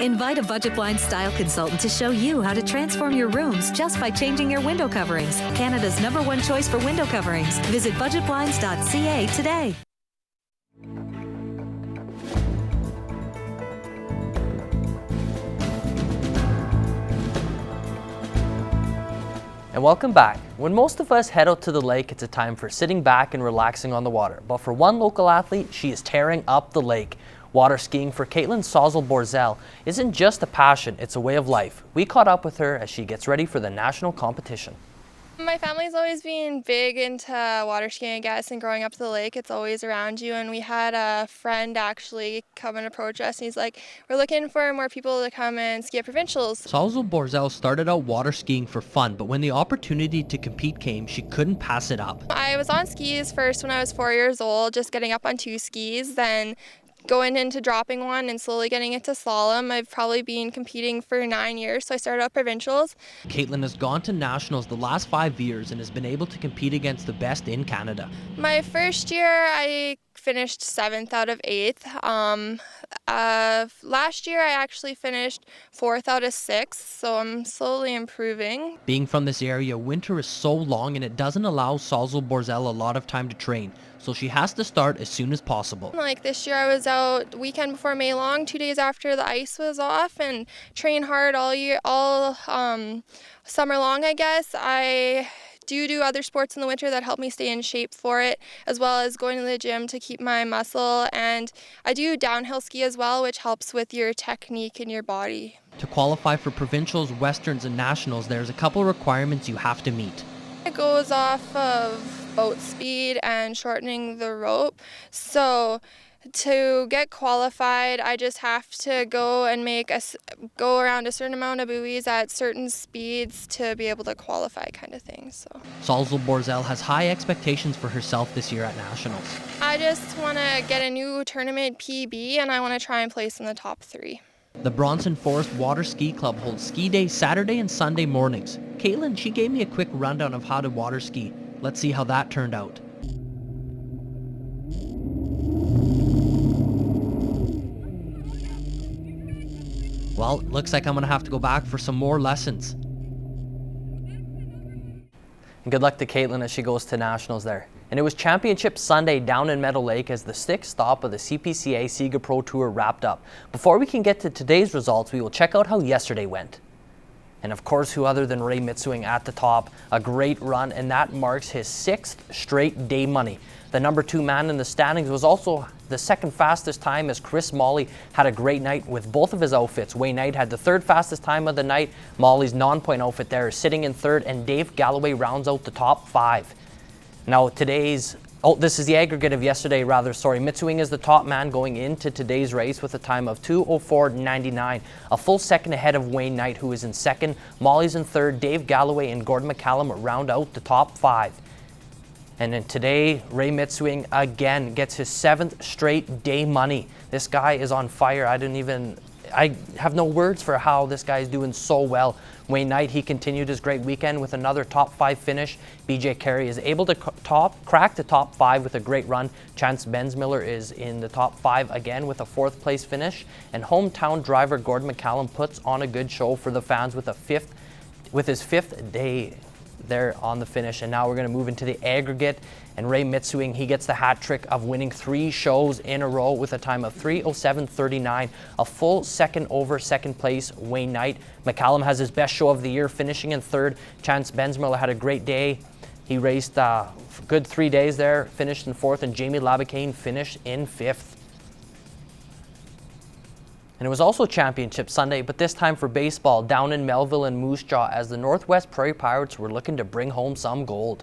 Invite a Budget Blinds style consultant to show you how to transform your rooms just by changing your window coverings. Canada's #1 choice for window coverings. Visit budgetblinds.ca today. And welcome back. When most of us head out to the lake, it's a time for sitting back and relaxing on the water. But for one local athlete, she is tearing up the lake. Water skiing for Caitlin Sauzel-Borzell isn't just a passion, it's a way of life. We caught up with her as she gets ready for the national competition. My family's always been big into water skiing, I guess, and growing up to the lake, it's always around you. And we had a friend actually come and approach us, and he's like, we're looking for more people to come and ski at provincials. Sauzel-Borzell started out water skiing for fun, but when the opportunity to compete came, she couldn't pass it up. I was on skis first when I was 4 years old, just getting up on 2 skis, then going into dropping one and slowly getting into slalom. I've probably been competing for 9 years, so I started out provincials. Caitlin has gone to nationals the last 5 years and has been able to compete against the best in Canada. My first year, I finished 7th out of 8th. Last year, I actually finished 4th out of 6th, so I'm slowly improving. Being from this area, winter is so long and it doesn't allow Sauzel-Borzell a lot of time to train, so she has to start as soon as possible. Like this year, I was out the weekend before May Long, 2 days after the ice was off, and train hard all year, all summer long, I guess. I do other sports in the winter that help me stay in shape for it, as well as going to the gym to keep my muscle. And I do downhill ski as well, which helps with your technique and your body. To qualify for provincials, westerns, and nationals, there's a couple requirements you have to meet. It goes off of boat speed and shortening the rope. So to get qualified, I just have to go and go around a certain amount of buoys at certain speeds to be able to qualify, kind of thing. So Sauzel-Borzell has high expectations for herself this year at nationals. I just want to get a new tournament PB, and I want to try and place in the top 3. The Bronson Forest Water Ski Club holds ski day Saturday and Sunday mornings. Caitlin, she gave me a quick rundown of how to water ski. Let's see how that turned out. Well, looks like I'm going to have to go back for some more lessons. And good luck to Caitlin as she goes to nationals there. And it was Championship Sunday down in Meadow Lake as the 6th stop of the CPCA Sega Pro Tour wrapped up. Before we can get to today's results, we will check out how yesterday went. And of course, who other than Ray Mitswing at the top, a great run, and that marks his 6th straight day money. The number 2 man in the standings was also the 2nd fastest time, as Chris Molly had a great night with both of his outfits. Wayne Knight had the 3rd fastest time of the night. Molly's non-point outfit there is sitting in 3rd, and Dave Galloway rounds out the top 5. Now this is the aggregate of yesterday, Mitswing is the top man going into today's race with a time of 2:04.99, a full second ahead of Wayne Knight, who is in 2nd. Molly's in 3rd. Dave Galloway and Gordon McCallum round out the top 5. And then today, Ray Mitswing again gets his 7th straight day money. This guy is on fire. I have no words for how this guy is doing so well. Wayne Knight, he continued his great weekend with another top 5 finish. BJ Carey is able to crack the top 5 with a great run. Chance Bensmiller is in the top 5 again with a 4th place finish. And hometown driver Gordon McCallum puts on a good show for the fans with his 5th day there on the finish. And now we're going to move into the aggregate, and Ray Mitswing, he gets the hat trick of winning 3 shows in a row with a time of 3:07.39, a full second over second place Wayne Knight. McCallum has his best show of the year, finishing in 3rd. Chance Bensmiller had a great day. He raced a good 3 days there, finished in 4th, and Jamie Labicane finished in 5th. And it was also Championship Sunday, but this time for baseball down in Melville and Moose Jaw, as the Northwest Prairie Pirates were looking to bring home some gold.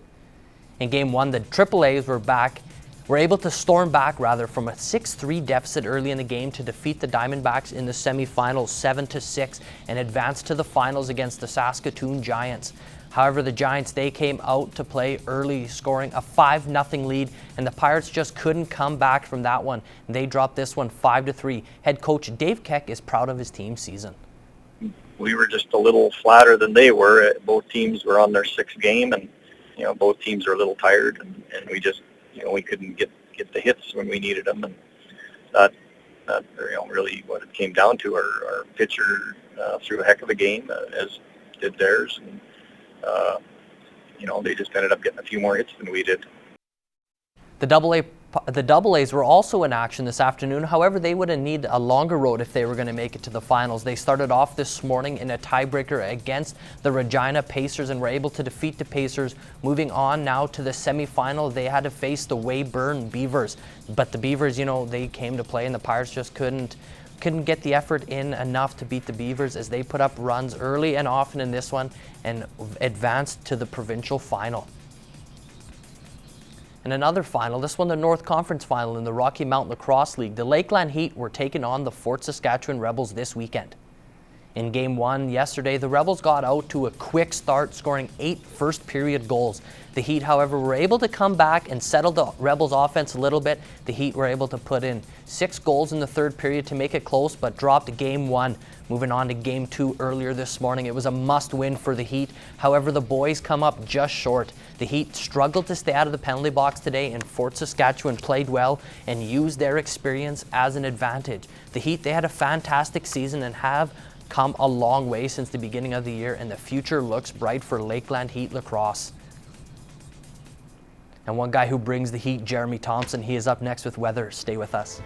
In Game 1, the AAAs were able to storm back from a 6-3 deficit early in the game to defeat the Diamondbacks in the semifinals 7-6 and advance to the finals against the Saskatoon Giants. However, the Giants, they came out to play early, scoring a 5-0 lead, and the Pirates just couldn't come back from that one. They dropped this one 5-3. Head coach Dave Keck is proud of his team's season. We were just a little flatter than they were. Both teams were on their 6th game, and both teams are a little tired, and we just we couldn't get the hits when we needed them, and that that, really what it came down to. Our pitcher threw a heck of a game, as did theirs, and they just ended up getting a few more hits than we did. The Double A's were also in action this afternoon. However, they would need a longer road if they were going to make it to the finals. They started off this morning in a tiebreaker against the Regina Pacers and were able to defeat the Pacers. Moving on now to the semifinal, they had to face the Weyburn Beavers. But the Beavers, they came to play, and the Pirates just couldn't get the effort in enough to beat the Beavers as they put up runs early and often in this one and advanced to the provincial final. In another final, this one the North Conference final in the Rocky Mountain Lacrosse League, the Lakeland Heat were taking on the Fort Saskatchewan Rebels this weekend. In Game 1 yesterday, the Rebels got out to a quick start, scoring 8 first-period goals. The Heat, however, were able to come back and settle the Rebels' offense a little bit. The Heat were able to put in 6 goals in the third period to make it close, but dropped Game 1. Moving on to Game 2 earlier this morning, it was a must-win for the Heat. However, the boys come up just short. The Heat struggled to stay out of the penalty box today, and Fort Saskatchewan played well and used their experience as an advantage. The Heat, they had a fantastic season and have come a long way since the beginning of the year, and the future looks bright for Lakeland Heat lacrosse. And one guy who brings the heat, Jeremy Thompson, he is up next with weather. Stay with us.